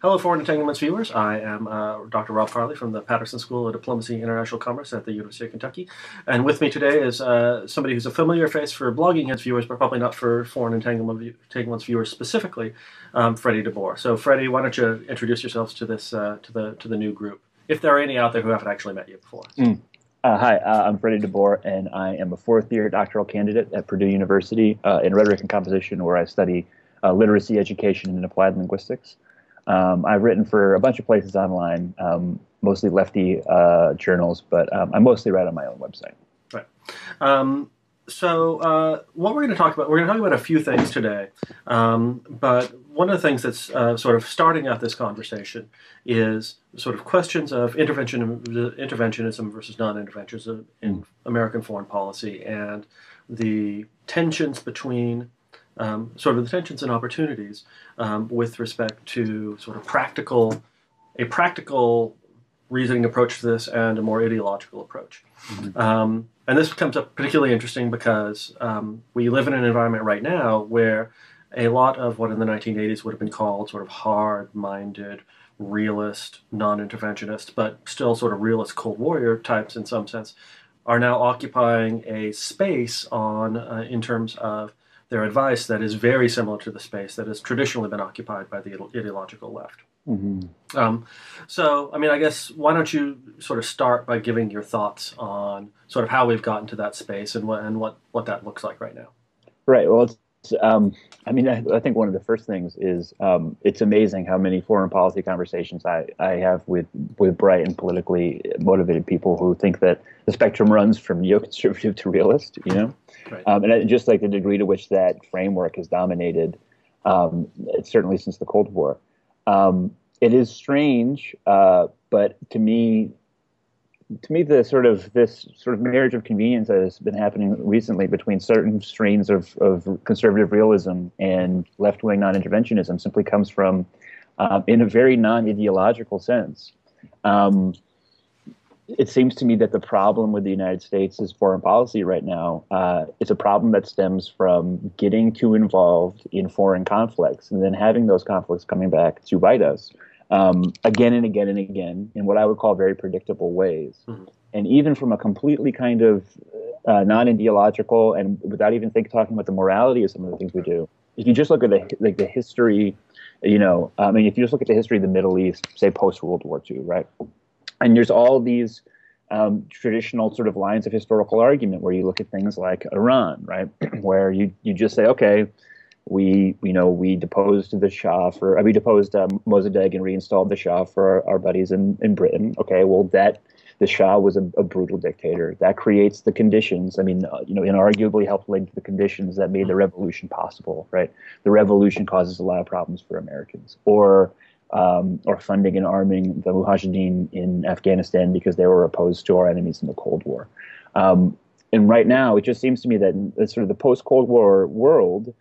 Hello, Foreign Entanglements viewers. I am Dr. Rob Farley from the Patterson School of Diplomacy and International Commerce at the University of Kentucky. And with me today is somebody who's a familiar face for blogging heads viewers, but probably not for Foreign Entanglements viewers specifically, Freddie deBoer. So, Freddie, why don't you introduce yourselves to this to the new group, if there are any out there who haven't actually met you before. Hi, I'm Freddie deBoer, and I am a fourth-year doctoral candidate at Purdue University in rhetoric and composition, where I study literacy education and applied linguistics. I've written for a bunch of places online, mostly lefty journals, but I mostly write on my own website. Right. So what we're going to talk about, we're going to talk about a few things today, but one of the things that's sort of starting out this conversation is sort of questions of interventionism versus non-interventionism in American foreign policy, and the tensions between sort of the tensions and opportunities with respect to sort of a practical reasoning approach to this and a more ideological approach. And this comes up particularly interesting because we live in an environment right now where a lot of what in the 1980s would have been called sort of hard-minded, realist, non-interventionist, but still sort of realist Cold Warrior types in some sense, are now occupying a space on in terms of their advice that is very similar to the space that has traditionally been occupied by the ideological left. So, I mean, I guess, why don't you sort of start by giving your thoughts on sort of how we've gotten to that space and what that looks like right now? Right. Well, I mean, I think one of the first things is it's amazing how many foreign policy conversations I have with bright and politically motivated people who think that the spectrum runs from neoconservative to realist, you know? Right. And just like the degree to which that framework has dominated, certainly since the Cold War. It is strange, but to me, this sort of marriage of convenience that has been happening recently between certain strains of conservative realism and left-wing non-interventionism simply comes from, in a very non-ideological sense. It seems to me that the problem with the United States' foreign policy right now is a problem that stems from getting too involved in foreign conflicts and then having those conflicts coming back to bite us again and again and again in what I would call very predictable ways. And even from a completely kind of non-ideological and without even talking about the morality of some of the things we do, if you just look at the history, you know, I mean, if you just look at the history of the Middle East, say post-World War II, right? And there's all these traditional sort of lines of historical argument where you look at things like Iran, right, where you just say, okay, we deposed the Shah we deposed Mossadegh and reinstalled the Shah for our buddies in Britain. Okay, well the Shah was a brutal dictator. That creates the conditions. I mean, inarguably helped link the conditions that made the revolution possible, right? The revolution causes a lot of problems for Americans, or funding and arming the Mujahideen in Afghanistan because they were opposed to our enemies in the Cold War. And right now, it just seems to me that in sort of the post-Cold War world,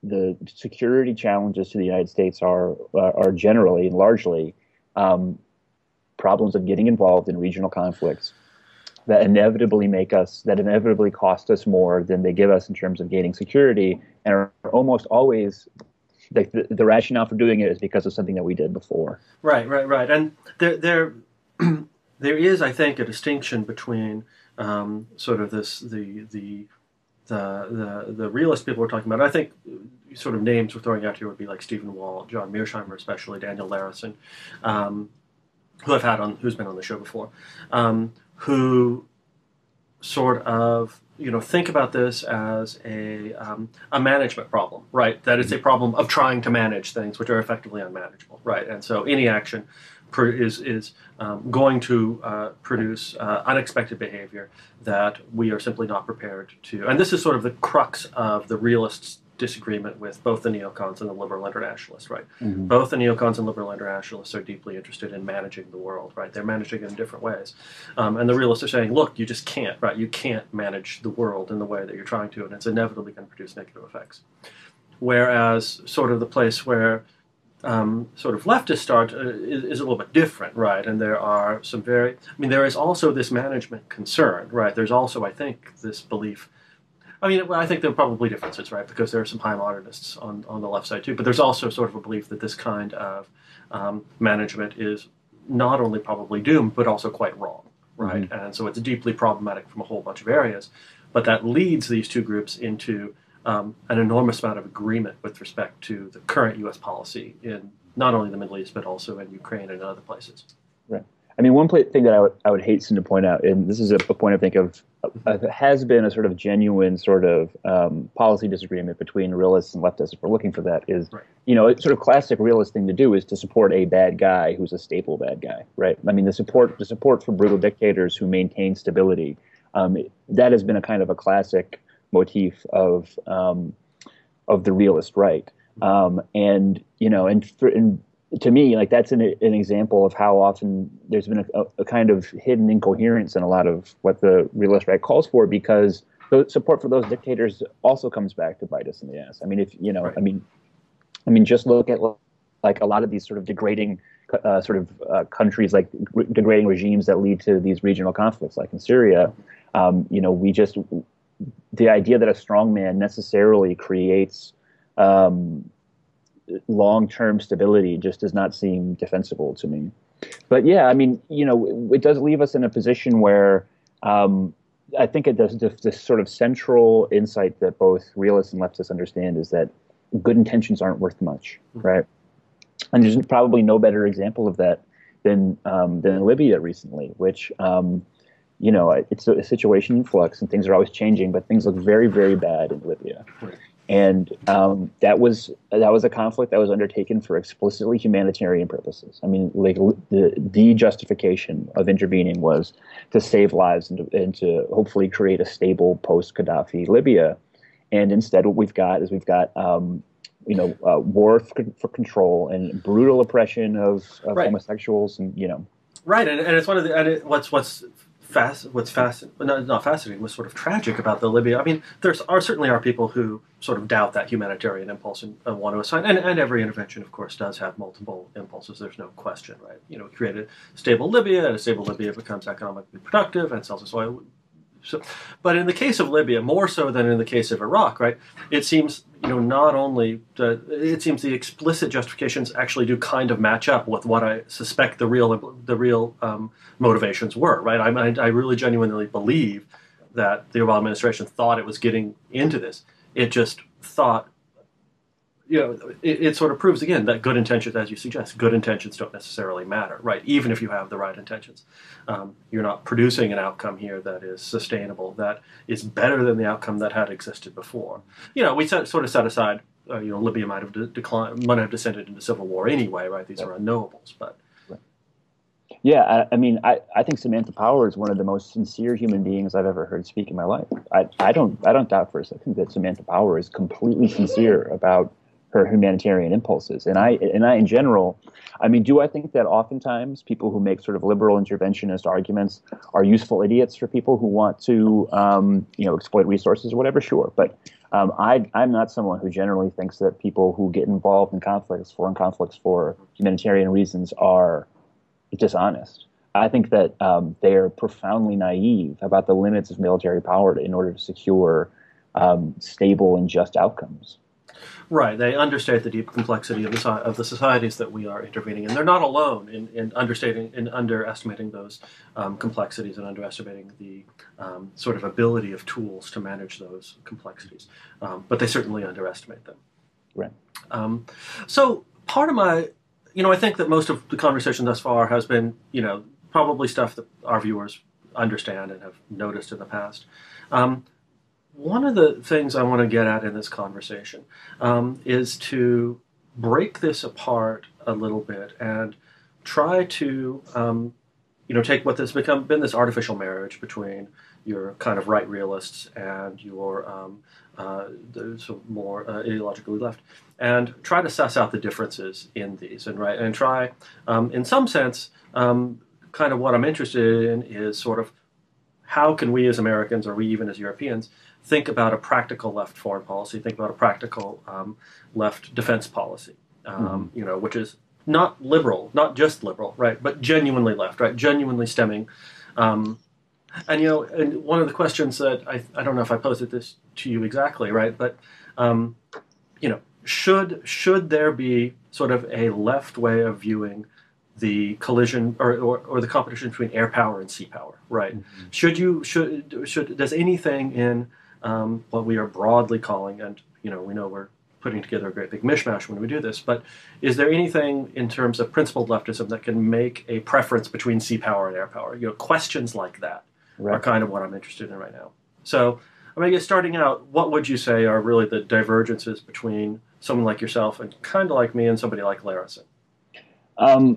the security challenges to the United States are generally and largely problems of getting involved in regional conflicts that inevitably cost us more than they give us in terms of gaining security, and are almost always the rationale for doing it is because of something that we did before. Right. And there is, I think, a distinction between sort of the realist people we're talking about. I think sort of names we're throwing out here would be like Stephen Wall, John Mearsheimer, especially Daniel Larison, who's been on the show before, who sort of think about this as a management problem, right? That it's a problem of trying to manage things which are effectively unmanageable, right? And so any action is going to produce unexpected behavior that we are simply not prepared to. And this is sort of the crux of the realists' disagreement with both the neocons and the liberal internationalists, right? Both the neocons and liberal internationalists are deeply interested in managing the world, right? They're managing it in different ways. And the realists are saying, look, you just can't, right? You can't manage the world in the way that you're trying to, and it's inevitably going to produce negative effects. Whereas sort of the place where sort of leftists start is a little bit different, right? And there are there is also this management concern, right? There's also, I think, this belief I mean, I think there are probably differences, right? Because there are some high modernists on the left side too, but there's also sort of a belief that this kind of management is not only probably doomed, but also quite wrong, right? Mm-hmm. And so it's deeply problematic from a whole bunch of areas. But that leads these two groups into an enormous amount of agreement with respect to the current U.S. policy in not only the Middle East, but also in Ukraine and other places. Right. I mean, one thing that I would hasten to point out, and this is a point I think of, has been a sort of genuine sort of policy disagreement between realists and leftists, if we're looking for that, is, right. A sort of classic realist thing to do is to support a bad guy who's a stable bad guy, right? I mean, the support for brutal dictators who maintain stability, that has been a kind of a classic motif of the realist right. To me, like that's an example of how often there's been a kind of hidden incoherence in a lot of what the realist right calls for, because the support for those dictators also comes back to bite us in the ass. I mean, right. I mean, just look at like a lot of these sort of degrading countries, like degrading regimes that lead to these regional conflicts, like in Syria. The idea that a strong man necessarily creates long-term stability just does not seem defensible to me. But yeah, I mean, it does leave us in a position where I think it does this sort of central insight that both realists and leftists understand is that good intentions aren't worth much, right? And there's probably no better example of that than Libya recently, which it's a situation in flux and things are always changing, but things look very, very bad in Libya. Right. And that was a conflict that was undertaken for explicitly humanitarian purposes. I mean, like the justification of intervening was to save lives and to hopefully create a stable post-Gaddafi Libya. And instead, what we've got is war for control and brutal oppression of right. homosexuals, and right. And it's one of the what's not fascinating, what's sort of tragic about the Libya. I mean, certainly are people who sort of doubt that humanitarian impulse and want to assign, and every intervention, of course, does have multiple impulses. There's no question, right? Create a stable Libya, and a stable Libya becomes economically productive and sells its oil. But in the case of Libya, more so than in the case of Iraq, right? It seems it seems the explicit justifications actually do kind of match up with what I suspect the real motivations were, right? I really genuinely believe that the Obama administration thought it was getting into this. It just thought, it sort of proves again that good intentions, as you suggest, good intentions don't necessarily matter, right? Even if you have the right intentions, you're not producing an outcome here that is sustainable, that is better than the outcome that had existed before. We sort of set aside, Libya might have descended into civil war anyway, right? These are unknowables, but. Yeah, I mean, I think Samantha Power is one of the most sincere human beings I've ever heard speak in my life. I don't doubt for a second that Samantha Power is completely sincere about her humanitarian impulses. And I in general, I mean, do I think that oftentimes people who make sort of liberal interventionist arguments are useful idiots for people who want to, exploit resources or whatever? Sure. But I'm not someone who generally thinks that people who get involved in foreign conflicts for humanitarian reasons are dishonest. I think that they are profoundly naive about the limits of military power in order to secure stable and just outcomes. Right. They understate the deep complexity of the societies that we are intervening in. They're not alone in underestimating those complexities and underestimating the sort of ability of tools to manage those complexities. But they certainly underestimate them. Right. So part of my, I think that most of the conversation thus far has been, probably stuff that our viewers understand and have noticed in the past. One of the things I want to get at in this conversation is to break this apart a little bit and try to, take what has been this artificial marriage between your kind of right realists and your more ideologically left, and try to suss out the differences in these, and try, in some sense, kind of what I'm interested in is sort of how can we as Americans, or we even as Europeans, think about a practical left foreign policy, think about a practical left defense policy, which is not liberal, not just liberal, right, but genuinely left, right, genuinely stemming And and one of the questions that I don't know if I posed this to you exactly, right? But should there be sort of a left way of viewing the collision or the competition between air power and sea power, right? Mm-hmm. Does anything in what we are broadly calling, and we know we're putting together a great big mishmash when we do this, but is there anything in terms of principled leftism that can make a preference between sea power and air power? Questions like that are kind of what I'm interested in right now. So, I guess starting out, what would you say are really the divergences between someone like yourself and kind of like me and somebody like Larison? Well,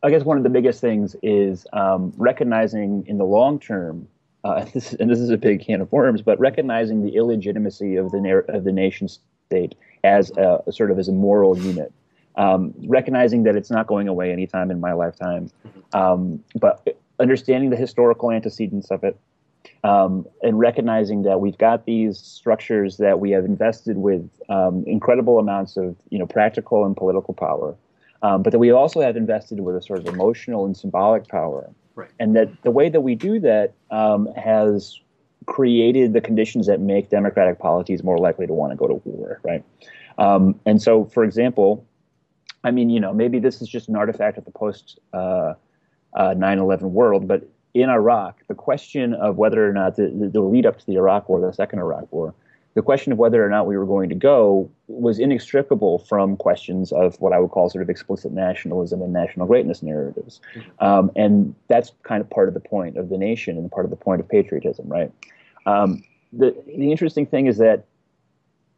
I guess one of the biggest things is recognizing in the long term, this is a big can of worms, but recognizing the illegitimacy of the nation state as as a moral unit, recognizing that it's not going away anytime in my lifetime, but understanding the historical antecedents of it, and recognizing that we've got these structures that we have invested with incredible amounts of practical and political power, but that we also have invested with a sort of emotional and symbolic power. Right. And that the way that we do that has created the conditions that make democratic polities more likely to want to go to war, right? And so, for example, maybe this is just an artifact of the post 9/11 world, but in Iraq, the question of whether or not the lead up to the Iraq War, the second Iraq War, the question of whether or not we were going to go was inextricable from questions of what I would call sort of explicit nationalism and national greatness narratives. And that's kind of part of the point of the nation and part of the point of patriotism, right? The interesting thing is that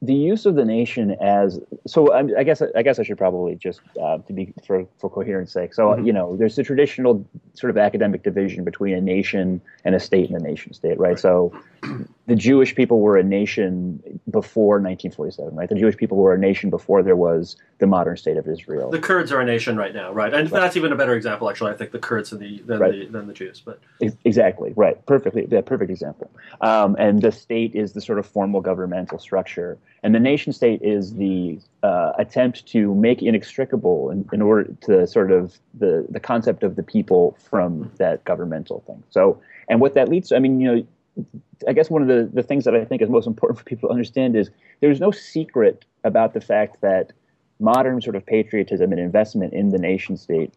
the use of the nation as I guess I should probably just to be for coherence sake. So there's the traditional sort of academic division between a nation and a state and a nation state, right? So the Jewish people were a nation before 1947, right? The Jewish people were a nation before there was the modern state of Israel. The Kurds are a nation right now, right? And that's even a better example, actually. I think the Kurds than the Jews, but exactly right, perfect example. And the state is the sort of formal governmental structure. And the nation state is the attempt to make inextricable in order to sort of the concept of the people from that governmental thing. So, and what that leads to, I guess one of the things that I think is most important for people to understand is there's no secret about the fact that modern sort of patriotism and investment in the nation state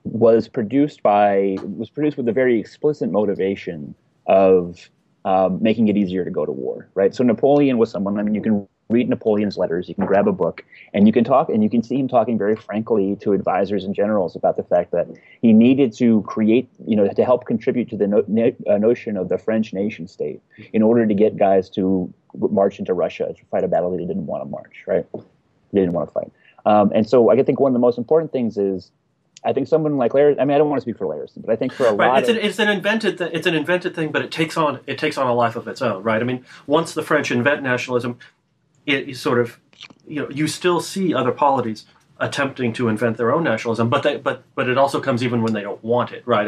was produced with a very explicit motivation of making it easier to go to war, right? So Napoleon was someone, you can read Napoleon's letters, you can grab a book, and you can talk, and you can see him talking very frankly to advisors and generals about the fact that he needed to create, to help contribute to the notion of the French nation state in order to get guys to march into Russia to fight a battle they didn't want to march, right? They didn't want to fight. And so I think one of the most important things is, I think someone like Larry, I don't want to speak for Larison, but I think for a lot of... It's an invented thing, but it takes on a life of its own, right? Once the French invent nationalism, it sort of, you still see other polities attempting to invent their own nationalism, but it also comes even when they don't want it, right?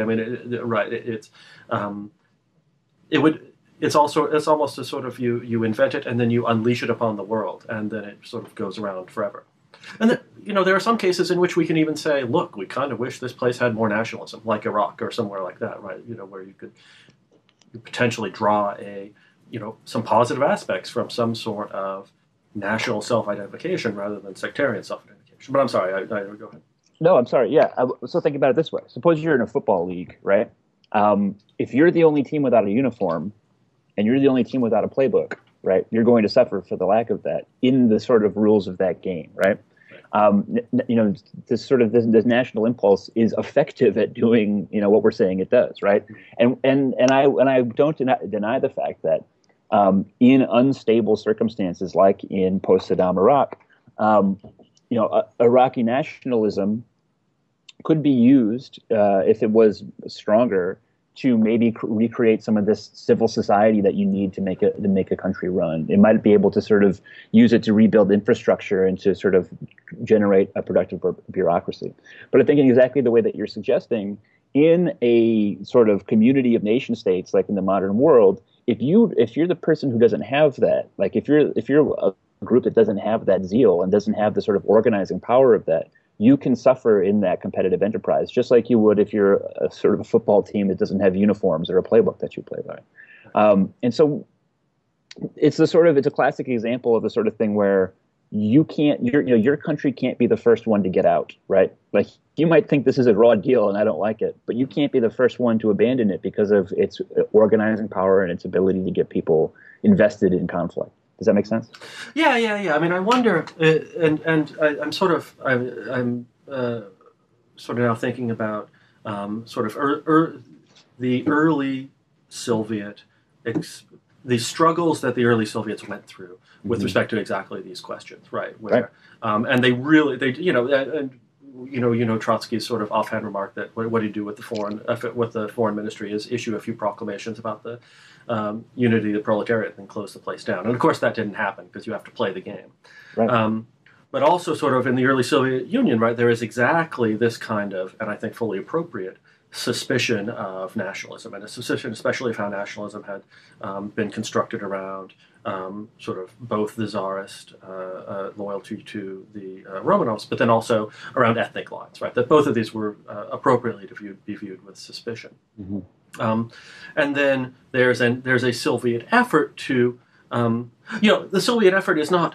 It's almost a sort of you invent it and then you unleash it upon the world, and then it sort of goes around forever. And there are some cases in which we can even say, look, we kind of wish this place had more nationalism, like Iraq or somewhere like that, right? Where you could potentially draw some positive aspects from some sort of national self-identification rather than sectarian self-identification. But I'm sorry, I go ahead. No, I'm sorry. Yeah. So think about it this way. Suppose you're in a football league, right? If you're the only team without a uniform and you're the only team without a playbook, right, you're going to suffer for the lack of that in the sort of rules of that game, right? This national impulse is effective at doing, what we're saying it does, right? And I don't deny the fact that in unstable circumstances, like in post-Saddam Iraq, Iraqi nationalism could be used if it was stronger to maybe recreate some of this civil society that you need to make a country run. It might be able to sort of use it to rebuild infrastructure and to sort of generate a productive bureaucracy. But I think in exactly the way that you're suggesting, in a sort of community of nation states like in the modern world, if you're the person who doesn't have that, like if you're a group that doesn't have that zeal and doesn't have the sort of organizing power of that, you can suffer in that competitive enterprise, just like you would if you're a sort of a football team that doesn't have uniforms or a playbook that you play by. And so it's a classic example of the sort of thing where your country can't be the first one to get out, right? Like, you might think this is a raw deal and I don't like it, but you can't be the first one to abandon it because of its organizing power and its ability to get people invested in conflict. Does that make sense? Yeah. I mean, I wonder, I'm sort of now thinking about the early Soviet, the struggles that the early Soviets went through with respect to exactly these questions, right? Where, and they Trotsky's sort of offhand remark that what do you do with the foreign ministry is issue a few proclamations about the unity of the proletariat and close the place down. And of course that didn't happen because you have to play the game. Right. But also sort of in the early Soviet Union, right, there is exactly this kind of, and I think fully appropriate, suspicion of nationalism, and a suspicion especially of how nationalism had been constructed around sort of both the Tsarist loyalty to the Romanovs, but then also around ethnic lines, right? That both of these were appropriately to be viewed with suspicion. And then there's a Soviet effort to, the Soviet effort is not,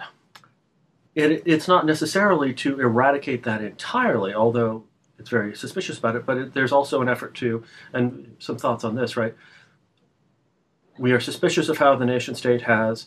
it's not necessarily to eradicate that entirely, although it's very suspicious about it, but there's also an effort to, and some thoughts on this, right? We are suspicious of how the nation state has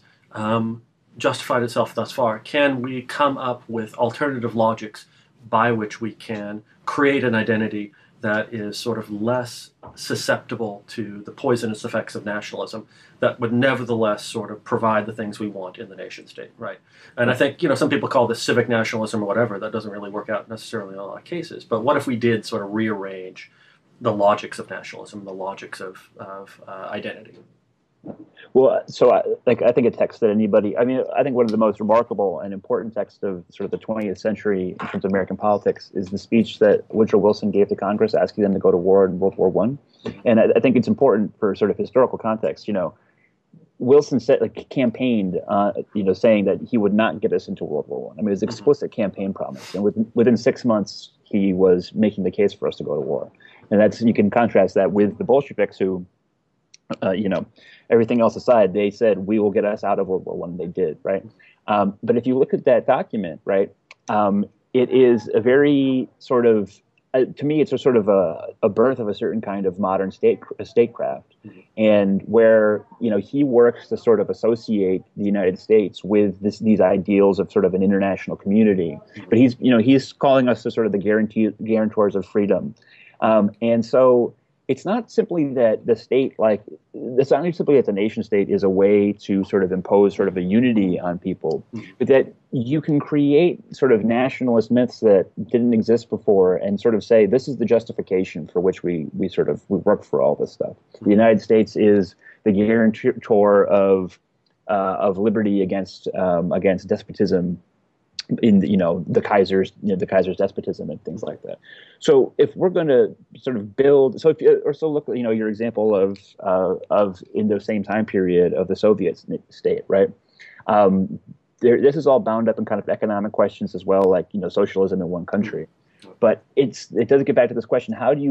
justified itself thus far. Can we come up with alternative logics by which we can create an identity that is sort of less susceptible to the poisonous effects of nationalism, that would nevertheless sort of provide the things we want in the nation state, right? And I think, some people call this civic nationalism or whatever. That doesn't really work out necessarily in a lot of cases. But what if we did sort of rearrange the logics of nationalism, the logics of identity? Well, so I think a text that I think one of the most remarkable and important texts of sort of the 20th century in terms of American politics is the speech that Woodrow Wilson gave to Congress asking them to go to war in World War I. And I think it's important for sort of historical context. Wilson campaigned, saying that he would not get us into World War I. I mean, it was an explicit campaign promise. And within 6 months, he was making the case for us to go to war. And you can contrast that with the Bolsheviks who, everything else aside, they said, we will get us out of World War I, and they did, right? But if you look at that document, right, it is a very sort of, to me, it's a sort of a birth of a certain kind of modern statecraft, and where, he works to sort of associate the United States with these ideals of sort of an international community. But he's calling us to sort of the guarantors of freedom. And so it's not simply that the state, it's not simply that the nation state is a way to sort of impose sort of a unity on people, but that you can create sort of nationalist myths that didn't exist before and sort of say, this is the justification for which we work for all this stuff. The United States is the guarantor of liberty against despotism, in the Kaiser's despotism and things like that. So if we're going to sort of build, so if you also look at your example of in the same time period of the Soviet state, right? This is all bound up in kind of economic questions as well, like socialism in one country. But it does get back to this question: how do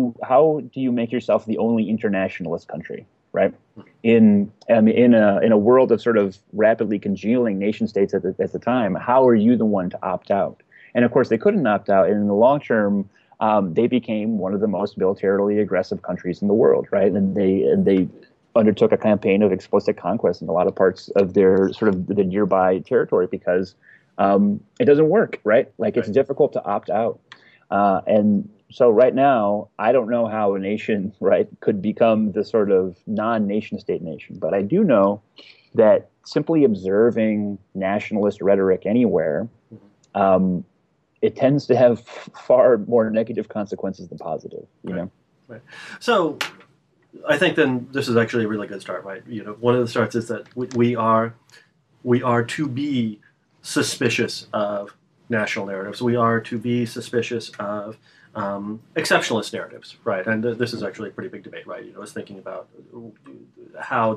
you make yourself the only internationalist country, right? In a world of sort of rapidly congealing nation states at the time, how are you the one to opt out? And of course, they couldn't opt out. And in the long term, they became one of the most militarily aggressive countries in the world, right? And they undertook a campaign of explicit conquest in a lot of parts of their sort of the nearby territory because it doesn't work, right? It's difficult to opt out. And so right now, I don't know how a nation, right, could become the sort of non-nation state nation. But I do know that simply observing nationalist rhetoric anywhere, it tends to have far more negative consequences than positive, you know? Right. So I think then this is actually a really good start, right? One of the starts is that we are to be suspicious of national narratives. We are to be suspicious of exceptionalist narratives, right? And this is actually a pretty big debate, right? I was thinking about how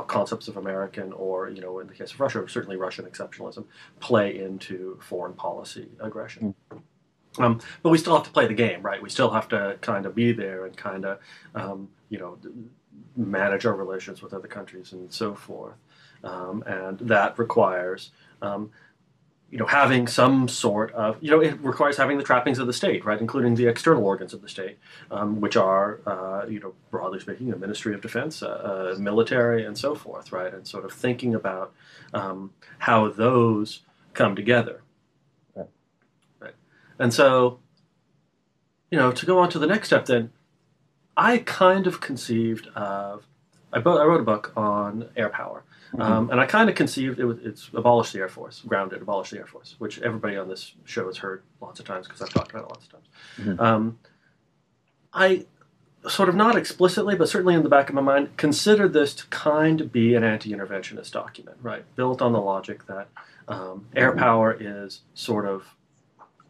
concepts of American, or in the case of Russia, certainly Russian exceptionalism, play into foreign policy aggression. But we still have to play the game, right? We still have to kind of be there and kind of, manage our relations with other countries and so forth. And that requires, having some sort of, it requires having the trappings of the state, right? Including the external organs of the state, which are, broadly speaking, a Ministry of Defense, military, and so forth, right? And sort of thinking about how those come together. Right. And so, to go on to the next step then, I kind of conceived of, I wrote a book on air power. And I kind of conceived it's abolish the Air Force, grounded, abolish the Air Force, which everybody on this show has heard lots of times because I've talked about it lots of times. I sort of not explicitly, but certainly in the back of my mind, considered this to kind of be an anti-interventionist document, right? Built on the logic that air power is sort of,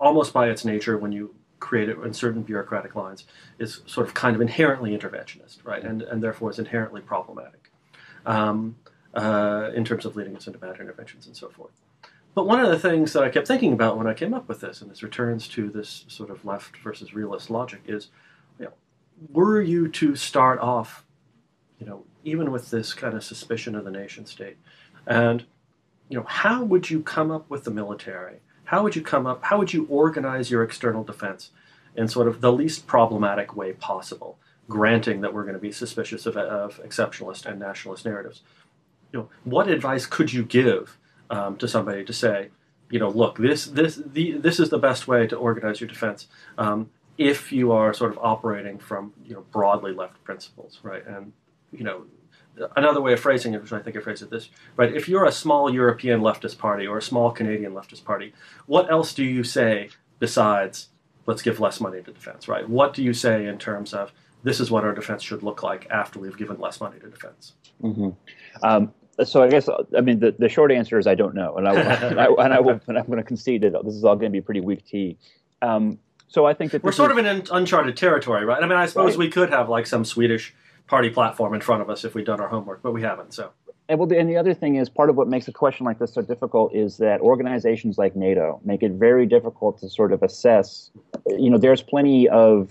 almost by its nature, when you create it in certain bureaucratic lines, is sort of kind of inherently interventionist, right? And therefore is inherently problematic. In terms of leading us into bad interventions and so forth. But one of the things that I kept thinking about when I came up with this, and this returns to this sort of left versus realist logic, is, were you to start off, even with this kind of suspicion of the nation state, and, how would you come up with the military? How would you organize your external defense in sort of the least problematic way possible, granting that we're going to be suspicious of exceptionalist and nationalist narratives? What advice could you give to somebody to say, look, this is the best way to organize your defense if you are sort of operating from broadly left principles, right? And another way of phrasing it, which I think I phrased it this, right? If you're a small European leftist party or a small Canadian leftist party, what else do you say besides let's give less money to defense, right? What do you say in terms of this is what our defense should look like after we've given less money to defense? So I guess, the short answer is I don't know, and I'm going to concede that this is all going to be pretty weak tea. So I think that we're sort of in uncharted territory, right? I suppose we could have like some Swedish party platform in front of us if we'd done our homework, but we haven't. So. And the other thing is, part of what makes a question like this so difficult is that organizations like NATO make it very difficult to sort of assess. There's plenty of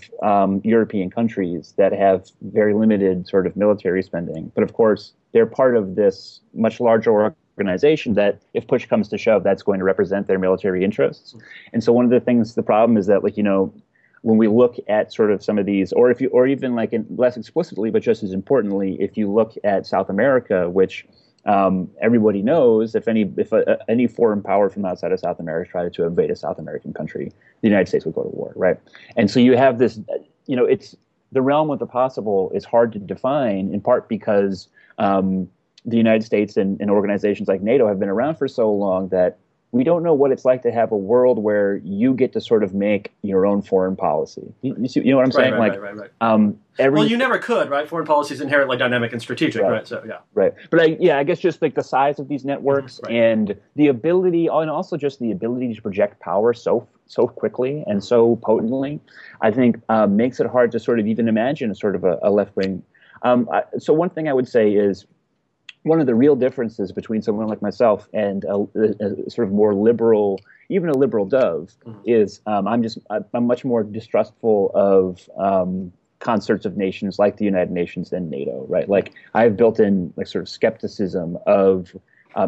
European countries that have very limited sort of military spending, but of course they're part of this much larger organization that, if push comes to shove, that's going to represent their military interests. And so one of the problem is that, when we look at sort of some of these, or even less explicitly, but just as importantly, if you look at South America, which everybody knows, if any foreign power from outside of South America tried to invade a South American country, the United States would go to war, right? And so you have this, it's the realm of the possible is hard to define, in part because the United States and organizations like NATO have been around for so long that we don't know what it's like to have a world where you get to sort of make your own foreign policy. You know what I'm saying? Right. You never could, right? Foreign policy is inherently dynamic and strategic, right? So, yeah. Right. But I guess just the size of these networks and the ability, and also just the ability to project power so quickly and so potently, I think makes it hard to sort of even imagine sort of a left wing. So one thing I would say is, one of the real differences between someone like myself and a sort of more liberal, even a liberal dove, is I'm much more distrustful of concerts of nations like the United Nations than NATO, right? Like, I have built in sort of skepticism of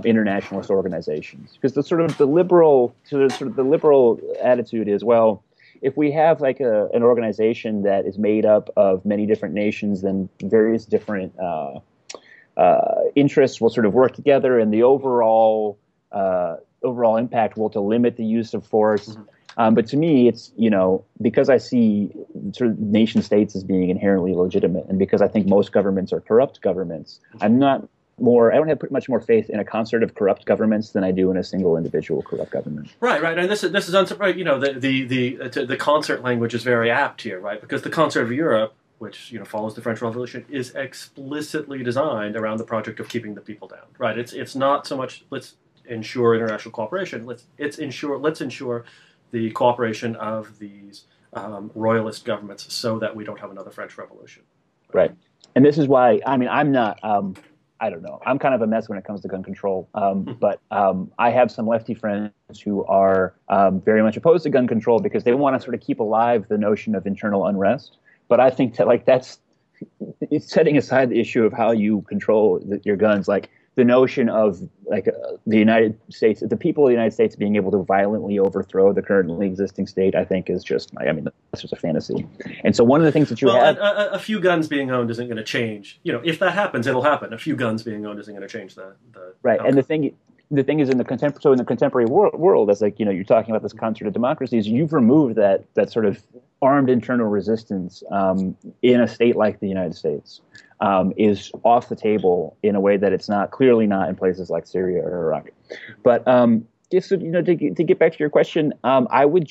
internationalist organizations, because the liberal attitude is, well, if we have an organization that is made up of many different nations, then various different interests will sort of work together, and the overall impact will to limit the use of force. But to me, it's, because I see sort of nation states as being inherently legitimate, and because I think most governments are corrupt governments, I don't have much more faith in a concert of corrupt governments than I do in a single individual corrupt government. Right, and this is unsurprising. The concert language is very apt here, right? Because the concert of Europe, which follows the French Revolution, is explicitly designed around the project of keeping the people down. Right? It's not so much let's ensure international cooperation. Let's ensure the cooperation of these royalist governments so that we don't have another French Revolution. Right. And this is why, I mean, I'm not, I don't know, I'm kind of a mess when it comes to gun control. But I have some lefty friends who are very much opposed to gun control because they want to sort of keep alive the notion of internal unrest. But I think that, like, it's setting aside the issue of how you control your guns, like the notion of like the United States, the people of the United States being able to violently overthrow the currently existing state, I think is just, I mean, that's just a fantasy. And so one of the things that you have... a few guns being owned isn't going to change. You know, if that happens, it'll happen. A few guns being owned isn't going to change the right. outcome. And the thing is in the contemporary world, as like, you know, you're talking about this concert of democracies, you've removed that sort of armed internal resistance in a state like the United States is off the table in a way that it's clearly not in places like Syria or Iraq. But just, you know, to get back to your question, I would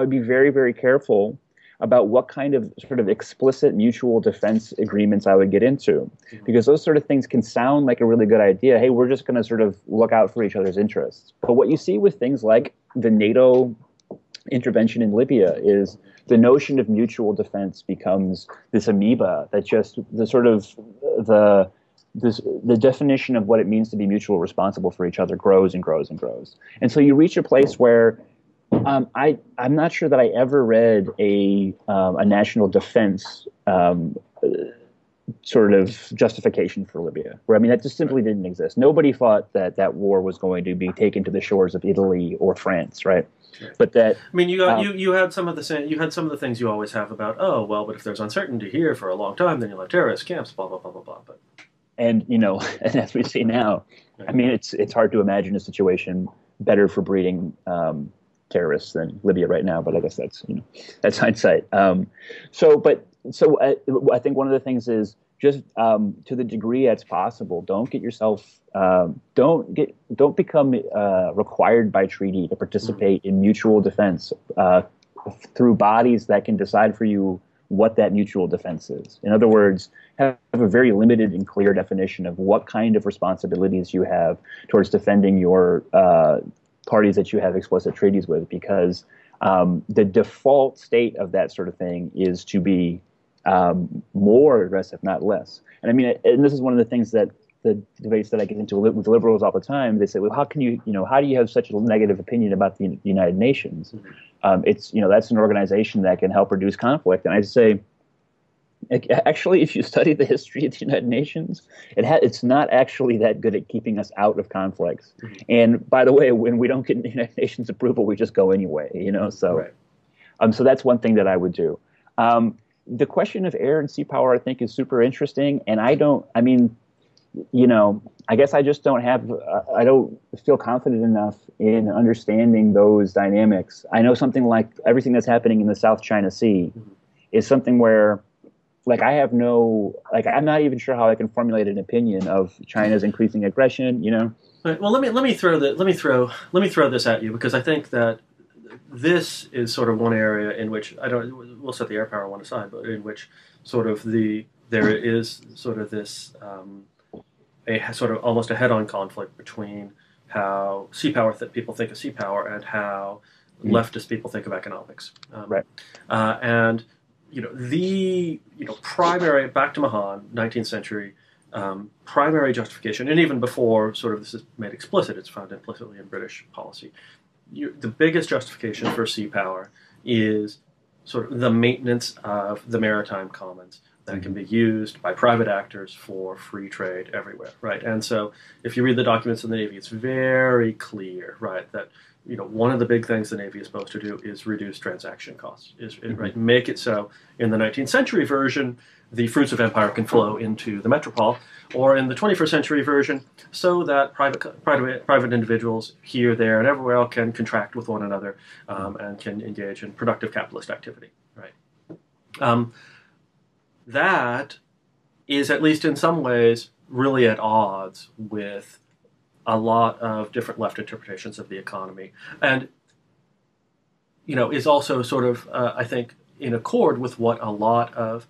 be very, very careful about what kind of sort of explicit mutual defense agreements I would get into, because those sort of things can sound like a really good idea. Hey, we're just going to sort of look out for each other's interests. But what you see with things like the NATO intervention in Libya is the notion of mutual defense becomes this amoeba that just the definition of what it means to be mutually responsible for each other grows and grows and grows. And so you reach a place where I'm not sure that I ever read a national defense sort of justification for Libya, where, I mean, that just simply didn't exist. Nobody thought that war was going to be taken to the shores of Italy or France, right? But that, I mean, you had some of the things you always have about, oh well, but if there's uncertainty here for a long time, then you'll have terrorist camps, blah blah blah blah blah. But you know, and as we see now, I mean, it's hard to imagine a situation better for breeding terrorists than Libya right now. But I guess that's hindsight. So I think one of the things is just to the degree that's possible, don't get yourself don't become required by treaty to participate in mutual defense through bodies that can decide for you what that mutual defense is. In other words, have a very limited and clear definition of what kind of responsibilities you have towards defending your parties that you have explicit treaties with, because the default state of that sort of thing is to be more aggressive, not less. And I mean, and this is one of the things that the debates that I get into with liberals all the time. They say, well, how do you have such a negative opinion about the United Nations? It's, that's an organization that can help reduce conflict. And I say, actually, if you study the history of the United Nations, it's not actually that good at keeping us out of conflicts. And by the way, when we don't get the United Nations approval, we just go anyway, so, right. So that's one thing that I would do. The question of air and sea power, I think, is super interesting. And I guess I just don't feel confident enough in understanding those dynamics. I know something like everything that's happening in the South China Sea is something where, I'm not even sure how I can formulate an opinion of China's increasing aggression, Right. Well, let me throw this at you, because I think that this is sort of one area in which we'll set the air power one aside, but in which sort of there is sort of this a sort of almost a head-on conflict between how sea power people think of sea power and how leftist people think of economics. Right. And the primary, back to Mahan, 19th century, primary justification, and even before sort of this is made explicit, it's found implicitly in British policy. The biggest justification for sea power is sort of the maintenance of the maritime commons that can be used by private actors for free trade everywhere, right? And so if you read the documents in the Navy, it's very clear, right, that one of the big things the Navy is supposed to do is reduce transaction costs, right, make it so in the 19th century version, the fruits of empire can flow into the metropole, or in the 21st century version, so that private individuals here, there, and everywhere else can contract with one another and can engage in productive capitalist activity, right? That is, at least in some ways, really at odds with a lot of different left interpretations of the economy, and is also sort of, I think, in accord with what a lot of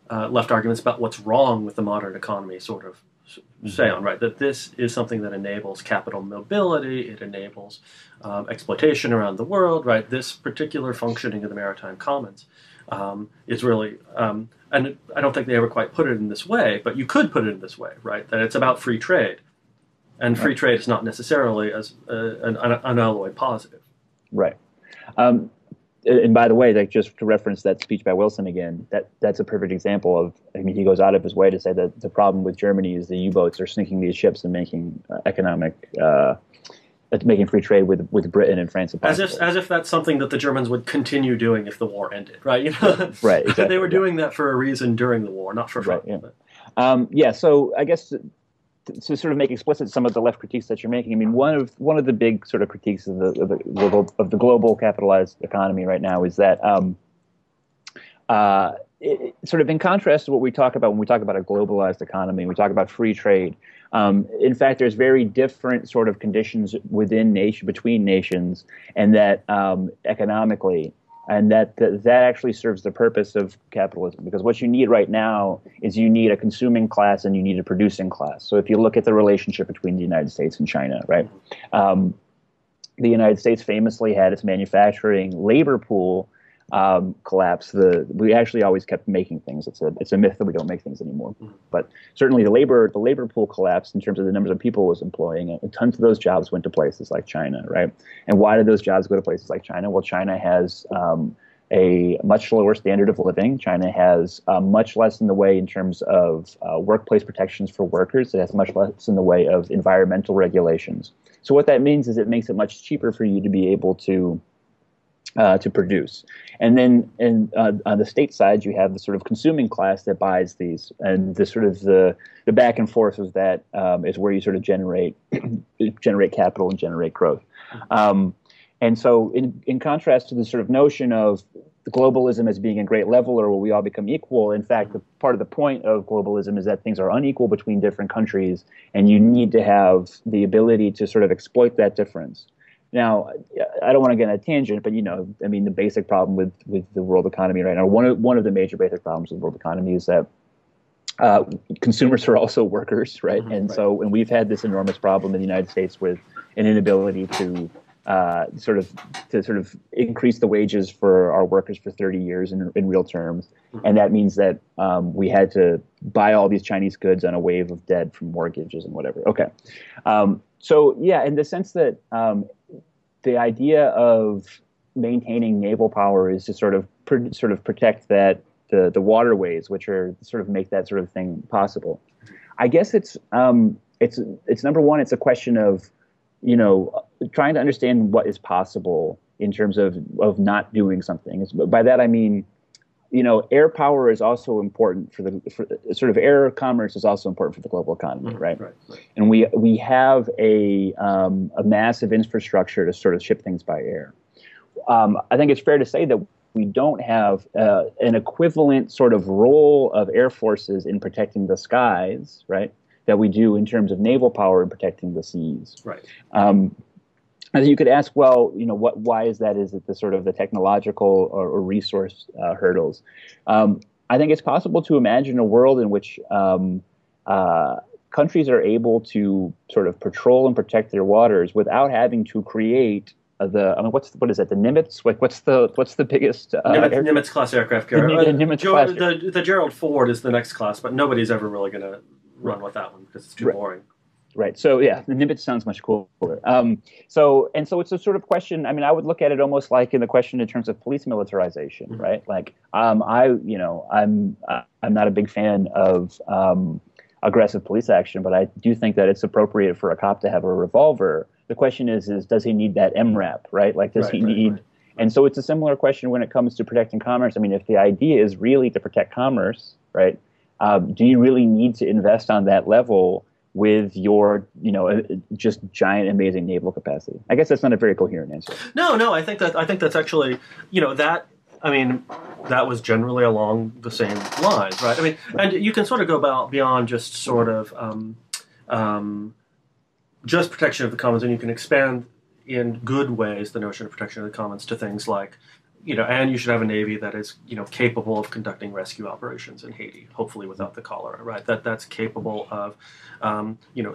left arguments about what's wrong with the modern economy sort of say on, right, that this is something that enables capital mobility, it enables exploitation around the world, right? This particular functioning of the maritime commons is really, and I don't think they ever quite put it in this way, but you could put it in this way, right? That it's about free trade, and free trade is not necessarily as an unalloyed positive. Right. And by the way, like just to reference that speech by Wilson again, that's a perfect example of. I mean, he goes out of his way to say that the problem with Germany is the U-boats are sinking these ships and making making free trade with Britain and France impossible. As if that's something that the Germans would continue doing if the war ended, right? You know? Right. Exactly, they were doing that for a reason during the war, not for fun. Right, yeah. So I guess to sort of make explicit some of the left critiques that you're making, I mean, one of the big sort of critiques of the global capitalized economy right now is that sort of in contrast to what we talk about when we talk about a globalized economy, we talk about free trade. In fact, there's very different sort of conditions between nations, and that economically. And that actually serves the purpose of capitalism, because what you need right now is you need a consuming class and you need a producing class. So if you look at the relationship between the United States and China, right? The United States famously had its manufacturing labor pool collapse. We actually always kept making things. It's a myth that we don't make things anymore. But certainly the labor pool collapsed in terms of the numbers of people it was employing, and tons of those jobs went to places like China, right? And why did those jobs go to places like China? Well, China has a much lower standard of living. China has much less in the way in terms of workplace protections for workers. It has much less in the way of environmental regulations. So what that means is it makes it much cheaper for you to be able to produce. And then on the state side, you have the sort of consuming class that buys these, and the sort of the back and forth of that is where you sort of generate capital and generate growth. And so in contrast to the sort of notion of globalism as being a great leveler where we all become equal, in fact, part of the point of globalism is that things are unequal between different countries, and you need to have the ability to sort of exploit that difference. Now, I don't want to get on a tangent, but I mean, the basic problem with the world economy right now, one of the major basic problems with the world economy is that consumers are also workers, right? And so, we've had this enormous problem in the United States with an inability to sort of increase the wages for our workers for 30 years in real terms, and that means that we had to buy all these Chinese goods on a wave of debt from mortgages and whatever. Okay, so yeah, in the sense that the idea of maintaining naval power is to sort of protect that the waterways, which are sort of make that sort of thing possible. I guess it's number one, it's a question of trying to understand what is possible in terms of not doing something. By that I mean, air power is also important for sort of air commerce is also important for the global economy, right? And we have a massive infrastructure to sort of ship things by air. I think it's fair to say that we don't have an equivalent sort of role of air forces in protecting the skies, right, that we do in terms of naval power in protecting the seas. Right. And you could ask, well, why is that? Is it the sort of the technological or resource hurdles? I think it's possible to imagine a world in which countries are able to sort of patrol and protect their waters without having to create what is it? The Nimitz? Like, what's the biggest Nimitz class aircraft carrier? The Gerald Ford is the next class, but nobody's ever really going to run with that one because it's too boring. Right. So yeah, the Nimitz sounds much cooler. So it's a sort of question. I mean, I would look at it almost like in the question in terms of police militarization, right? Like, I'm not a big fan of aggressive police action, but I do think that it's appropriate for a cop to have a revolver. The question is does he need that MRAP, right? Like, does he need? Right. And so it's a similar question when it comes to protecting commerce. I mean, if the idea is really to protect commerce, right? Do you really need to invest on that level with your, just giant, amazing naval capacity? I guess that's not a very coherent answer. No, I think that's actually, that was generally along the same lines, right? I mean, and you can sort of go beyond just sort of just protection of the commons, and you can expand in good ways the notion of protection of the commons to things like and you should have a Navy that is, capable of conducting rescue operations in Haiti, hopefully without the cholera, right? That's capable of,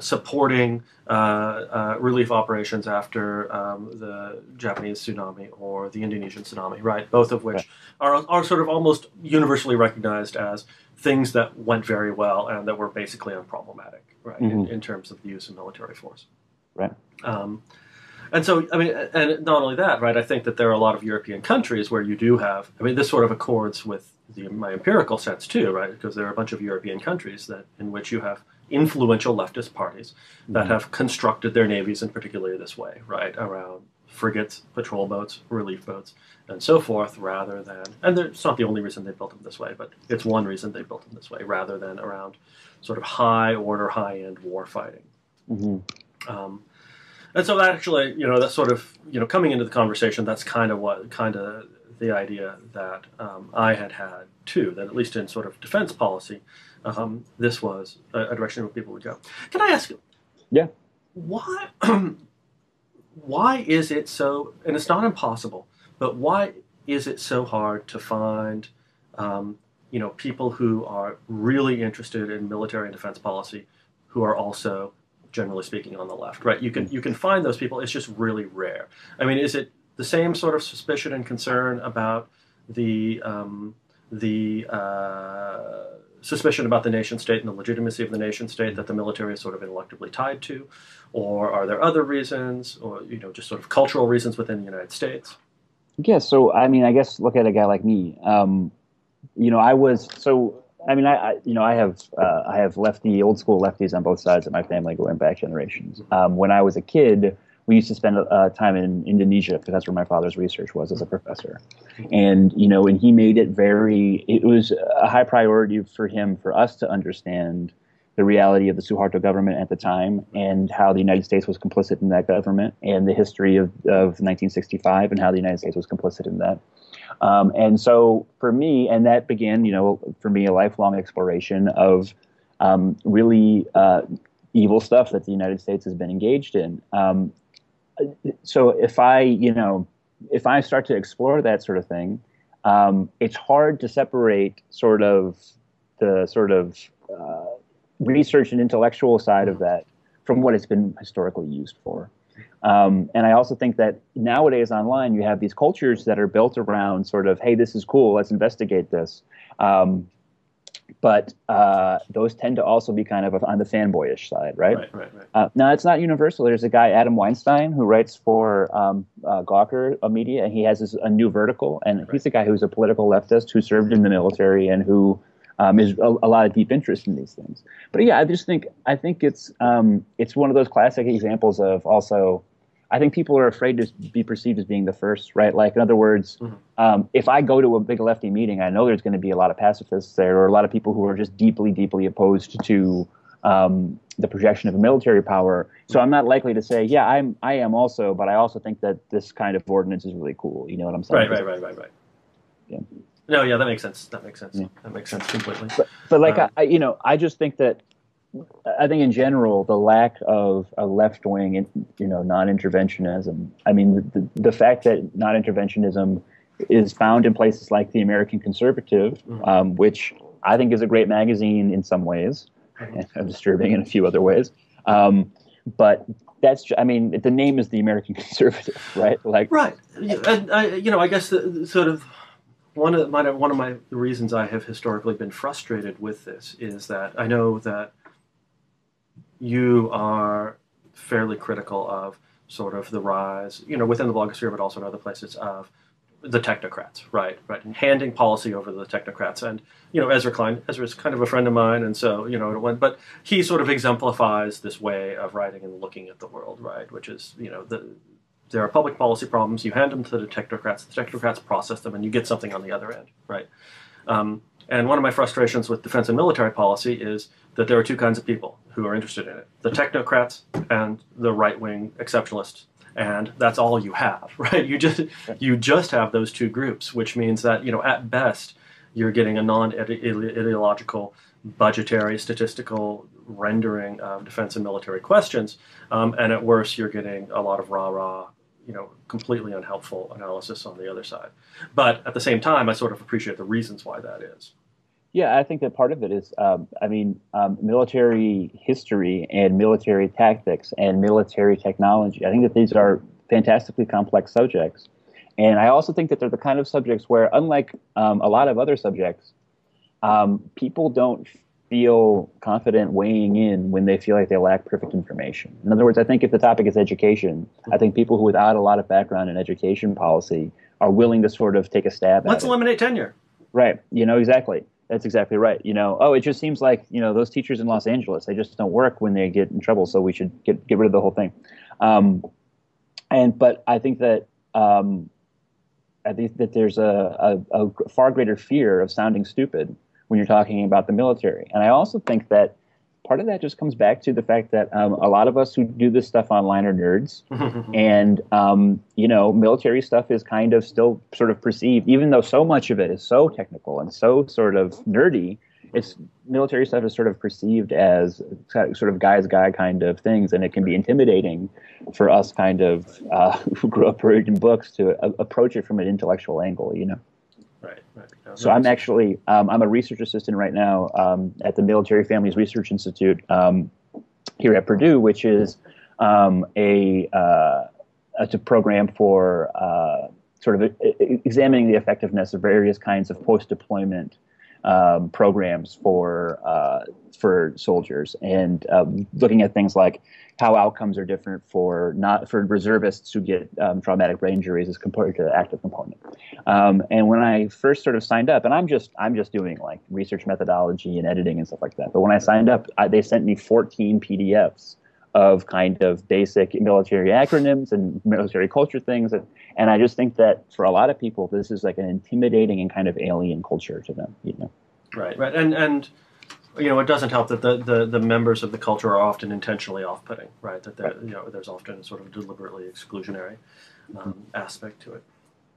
supporting relief operations after the Japanese tsunami or the Indonesian tsunami, right? Both of which are sort of almost universally recognized as things that went very well and that were basically unproblematic, right, in terms of the use of military force. Right. And so, and not only that, right, I think that there are a lot of European countries where you do have, this sort of accords with my empirical sense too, right, because there are a bunch of European countries in which you have influential leftist parties that have constructed their navies in particularly this way, right, around frigates, patrol boats, relief boats, and so forth, rather than, and it's not the only reason they built them this way, but it's one reason they built them this way, rather than around sort of high-order, high-end war fighting. And so that actually, that's sort of, coming into the conversation, that's kind of the idea that I had too, that at least in sort of defense policy, this was a direction where people would go. Can I ask you? Yeah. Why is it so, and it's not impossible, but why is it so hard to find, people who are really interested in military and defense policy who are also, generally speaking, on the left, right? You can find those people. It's just really rare. Is it the same sort of suspicion and concern about the suspicion about the nation state and the legitimacy of the nation state that the military is sort of ineluctably tied to, or are there other reasons, or just sort of cultural reasons within the United States? Yeah. So I guess look at a guy like me. I have old school lefties on both sides of my family going back generations. When I was a kid, we used to spend time in Indonesia because that's where my father's research was as a professor. And, and he made it it was a high priority for us to understand the reality of the Suharto government at the time and how the United States was complicit in that government and the history of 1965 and how the United States was complicit in that. And so for me, and that began, for me, a lifelong exploration of really evil stuff that the United States has been engaged in. So if I start to explore that sort of thing, it's hard to separate the research and intellectual side of that from what it's been historically used for. And I also think that nowadays online you have these cultures that are built around sort of, hey, this is cool, let's investigate this. But those tend to also be kind of on the fanboyish side, right? Right. Now, it's not universal. There's a guy, Adam Weinstein, who writes for Gawker Media, and he has a new vertical. And he's a guy who's a political leftist who served in the military and who is a lot of deep interest in these things. But yeah, I think it's one of those classic examples of also, I think people are afraid to be perceived as being the first, right? Like, in other words, if I go to a big lefty meeting, I know there's going to be a lot of pacifists there, or a lot of people who are just deeply, deeply opposed to the projection of a military power. So I'm not likely to say, yeah, I am also, but I also think that this kind of ordinance is really cool. You know what I'm saying? Right. Yeah. No, yeah, that makes sense. Yeah. That makes sense completely. But like, I just think that, I think in general, the lack of a left-wing, non-interventionism. The fact that non-interventionism is found in places like the American Conservative, which I think is a great magazine in some ways, and disturbing in a few other ways. But that's, the name is the American Conservative, right? Right. And I guess the sort of one of my reasons I have historically been frustrated with this is that I know that you are fairly critical of sort of the rise, within the blogosphere, but also in other places, of the technocrats, right, and handing policy over to the technocrats. And, Ezra's kind of a friend of mine, and so, but he sort of exemplifies this way of writing and looking at the world, right, which is, there are public policy problems, you hand them to the technocrats process them, and you get something on the other end, right? And one of my frustrations with defense and military policy is that there are two kinds of people who are interested in it: the technocrats and the right-wing exceptionalists. And that's all you have, right? You just have those two groups, which means that, at best, you're getting a non-ideological, budgetary, statistical rendering of defense and military questions. And at worst, you're getting a lot of rah-rah completely unhelpful analysis on the other side. But at the same time, I sort of appreciate the reasons why that is. Yeah, I think that part of it is, military history and military tactics and military technology. I think that these are fantastically complex subjects. And I also think that they're the kind of subjects where, unlike a lot of other subjects, people don't feel confident weighing in when they feel like they lack perfect information. In other words, I think if the topic is education, I think people who without a lot of background in education policy are willing to sort of take a stab at it. Let's eliminate tenure. Right. Exactly. That's exactly right. It just seems like, those teachers in Los Angeles, they just don't work when they get in trouble, so we should get rid of the whole thing. But I think that there's a far greater fear of sounding stupid when you're talking about the military. And I also think that part of that just comes back to the fact that a lot of us who do this stuff online are nerds. And, military stuff is kind of still sort of perceived, even though so much of it is so technical and so sort of nerdy, military stuff is sort of perceived as sort of guy's guy kind of things. And it can be intimidating for us kind of who grew up reading books to approach it from an intellectual angle, Right. No, so I'm actually I'm a research assistant right now at the Military Families Research Institute here at Purdue, which is a program for sort of examining the effectiveness of various kinds of post-deployment programs for soldiers, and looking at things like how outcomes are different for reservists who get traumatic brain injuries as compared to the active component. And when I first sort of signed up, and I'm just doing like research methodology and editing and stuff like that. But when I signed up, they sent me 14 PDFs of kind of basic military acronyms and military culture things. And I just think that for a lot of people, this is like an intimidating and kind of alien culture to them, Right. And it doesn't help that the members of the culture are often intentionally off-putting, right? That there's often a sort of deliberately exclusionary aspect to it.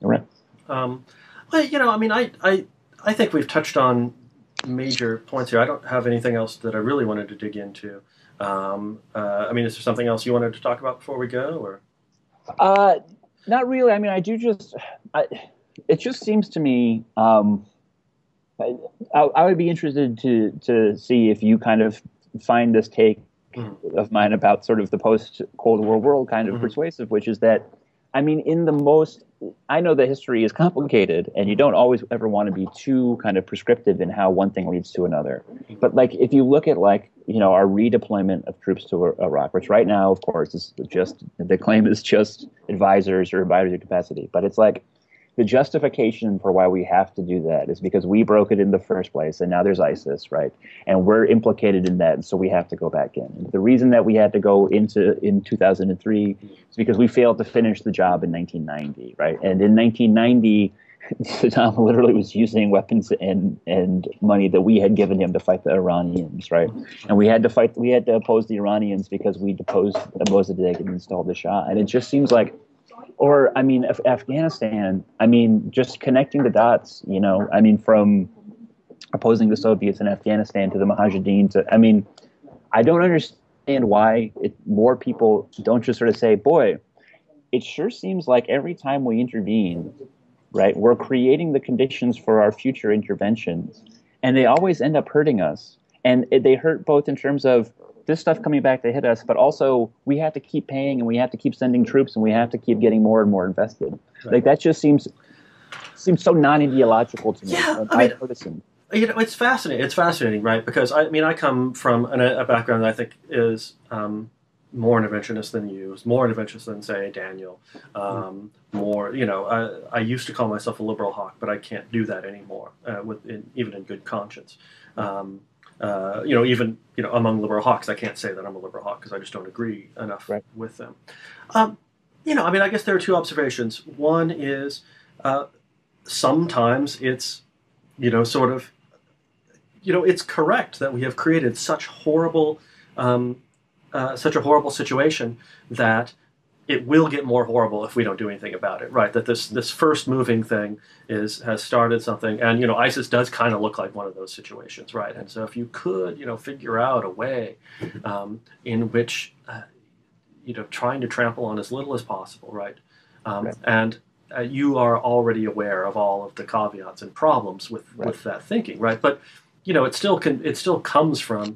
Right. I think we've touched on major points here. I don't have anything else that I really wanted to dig into. Is there something else you wanted to talk about before we go, or? Not really. I mean, it just seems to me. I would be interested to see if you kind of find this take of mine about sort of the post-Cold War world kind of persuasive, which is that, I mean, I know that history is complicated, and you don't always ever want to be too kind of prescriptive in how one thing leads to another. But like, if you look at our redeployment of troops to Iraq, which right now, of course, is just the claim is just advisors or advisory capacity, but it's like, the justification for why we have to do that is because we broke it in the first place, and now there's ISIS, right? And we're implicated in that, and so we have to go back in. And the reason that we had to go in 2003 is because we failed to finish the job in 1990, right? And in 1990, Saddam literally was using weapons and money that we had given him to fight the Iranians, right? And we had to oppose the Iranians because we deposed Mossadegh and installed the Shah. And it just seems like, Afghanistan, just connecting the dots, from opposing the Soviets in Afghanistan to the Mujahideen I don't understand why more people don't just sort of say, boy, it sure seems like every time we intervene, right, we're creating the conditions for our future interventions, and they always end up hurting us. And they hurt both in terms of this stuff coming back to hit us, but also we have to keep paying, and we have to keep sending troops, and we have to keep getting more and more invested. Right. Like, that just seems so non-ideological to me. Yeah, it's fascinating. It's fascinating, right? Because I come from a background that I think is more interventionist than you, more interventionist than, say, Daniel. I used to call myself a liberal hawk, but I can't do that anymore, even in good conscience. Even among liberal hawks, I can't say that I'm a liberal hawk because I just don't agree enough with them. I guess there are two observations. One is sometimes it's, it's correct that we have created such a horrible situation that it will get more horrible if we don't do anything about it, right? That this first moving thing has started something, and ISIS does kind of look like one of those situations, right? And so if you could figure out a way in which trying to trample on as little as possible, right, And you are already aware of all of the caveats and problems with that thinking, right? But it still comes from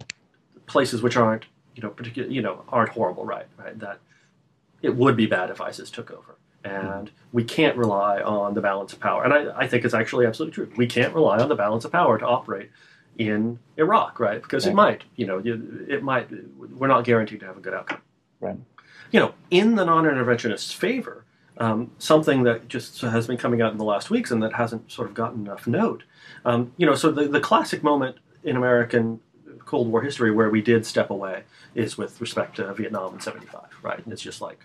places which aren't aren't horrible, right? That it would be bad if ISIS took over. And we can't rely on the balance of power. And I think it's actually absolutely true. We can't rely on the balance of power to operate in Iraq, right? Because it might, we're not guaranteed to have a good outcome. Right. In the non-interventionists' favor, something that just has been coming out in the last weeks and that hasn't sort of gotten enough note. So the classic moment in American Cold War history where we did step away is with respect to Vietnam in '75, right? And it's just like,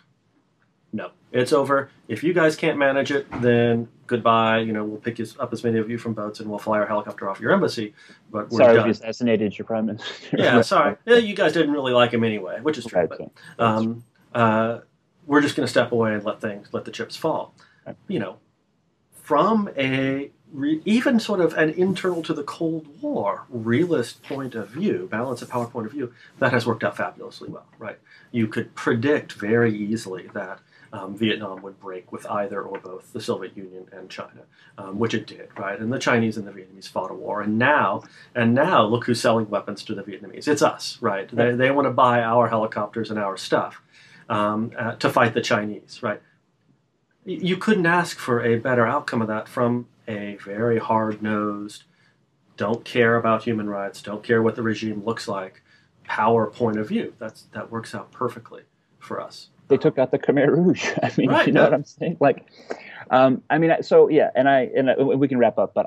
no, it's over. If you guys can't manage it, then goodbye. We'll pick up as many of you from boats and we'll fly our helicopter off your embassy. But we're sorry, done. we assassinated your prime minister. Yeah, sorry. Yeah, you guys didn't really like him anyway, which is true. But we're just going to step away and let the chips fall. Right. From even sort of an internal to the Cold War realist point of view, balance of power point of view, that has worked out fabulously well, right? You could predict very easily that Vietnam would break with either or both the Soviet Union and China, which it did, right? And the Chinese and the Vietnamese fought a war, and now look who's selling weapons to the Vietnamese. It's us, right? They want to buy our helicopters and our stuff to fight the Chinese, right? You couldn't ask for a better outcome of that from a very hard-nosed, don't care about human rights, don't care what the regime looks like, power point of view. That works out perfectly for us. They took out the Khmer Rouge. I mean, right, you know what I'm saying? Like, so yeah, and we can wrap up, but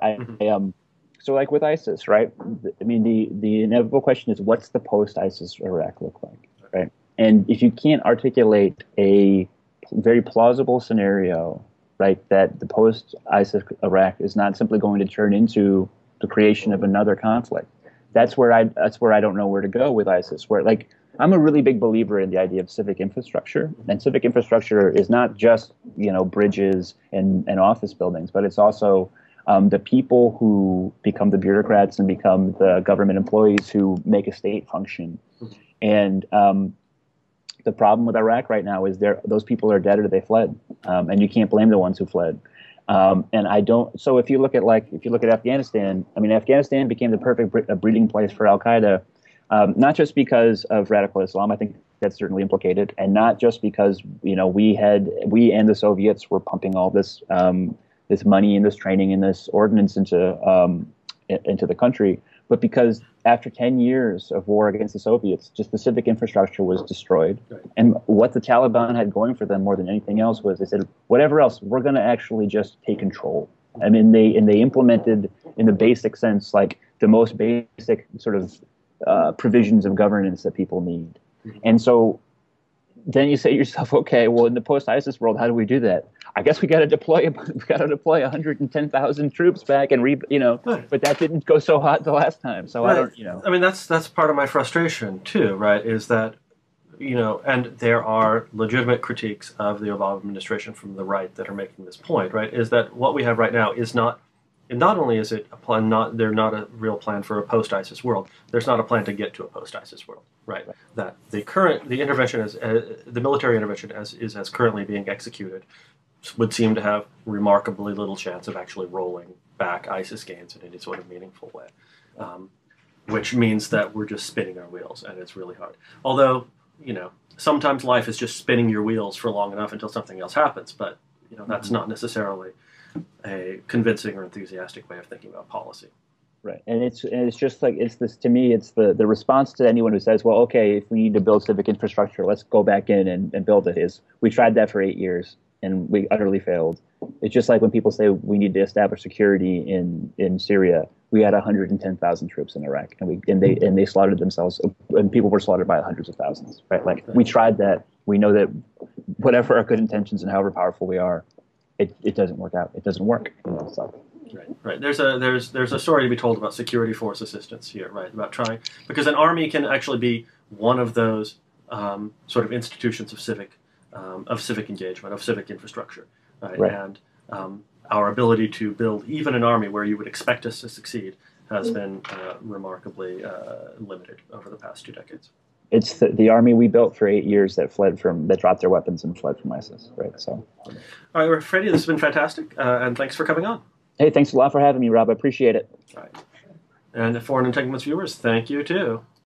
so like with ISIS, right? I mean, the inevitable question is, what's the post-ISIS Iraq look like, right? And if you can't articulate a very plausible scenario, right, that the post-ISIS Iraq is not simply going to turn into the creation of another conflict, that's where I don't know where to go with ISIS. Where, like, I'm a really big believer in the idea of civic infrastructure, and civic infrastructure is not just bridges and office buildings, but it's also the people who become the bureaucrats and become the government employees who make a state function. And the problem with Iraq right now is those people are dead or they fled, and you can't blame the ones who fled. And I don't. So if you look at Afghanistan, I mean, Afghanistan became the perfect breeding place for Al Qaeda, not just because of radical Islam. I think that's certainly implicated, and not just because we and the Soviets were pumping all this money and this training and this ordnance into the country, but because after 10 years of war against the Soviets, just the civic infrastructure was destroyed. Right. And what the Taliban had going for them more than anything else was they said, whatever else, we're going to actually just take control. I mean, they implemented, in the basic sense, like the most basic sort of provisions of governance that people need. Mm-hmm. And so then you say to yourself, okay, well, in the post-ISIS world, how do we do that? I guess we got to deploy 110,000 troops back but that didn't go so hot the last time. So right. I mean, that's part of my frustration too, right? Is that, and there are legitimate critiques of the Obama administration from the right that are making this point, right? Is that what we have right now is not only is it a plan, they're not a real plan for a post-ISIS world. There's not a plan to get to a post-ISIS world, right? That the intervention the military intervention as currently being executed would seem to have remarkably little chance of actually rolling back ISIS gains in any sort of meaningful way, which means that we're just spinning our wheels, and it's really hard. Although, sometimes life is just spinning your wheels for long enough until something else happens, but that's not necessarily a convincing or enthusiastic way of thinking about policy. Right, and it's just like to me it's the response to anyone who says, well, okay, if we need to build civic infrastructure, let's go back in and build it. Is we tried that for 8 years and we utterly failed. It's just like when people say we need to establish security in Syria. We had 110,000 troops in Iraq, and they slaughtered themselves, and people were slaughtered by hundreds of thousands. Right, like we tried that. We know that whatever our good intentions and however powerful we are, it doesn't work out. It doesn't work. So. Right. There's a story to be told about security force assistance here, right? About trying, because an army can actually be one of those sort of institutions of civic engagement, of civic infrastructure, right? And our ability to build even an army where you would expect us to succeed has been remarkably limited over the past 2 decades. It's the army we built for 8 years that dropped their weapons and fled from ISIS, right? So, all right, well, Freddie, this has been fantastic, and thanks for coming on. Hey, thanks a lot for having me, Rob. I appreciate it. All right. And for Entanglements viewers, thank you too.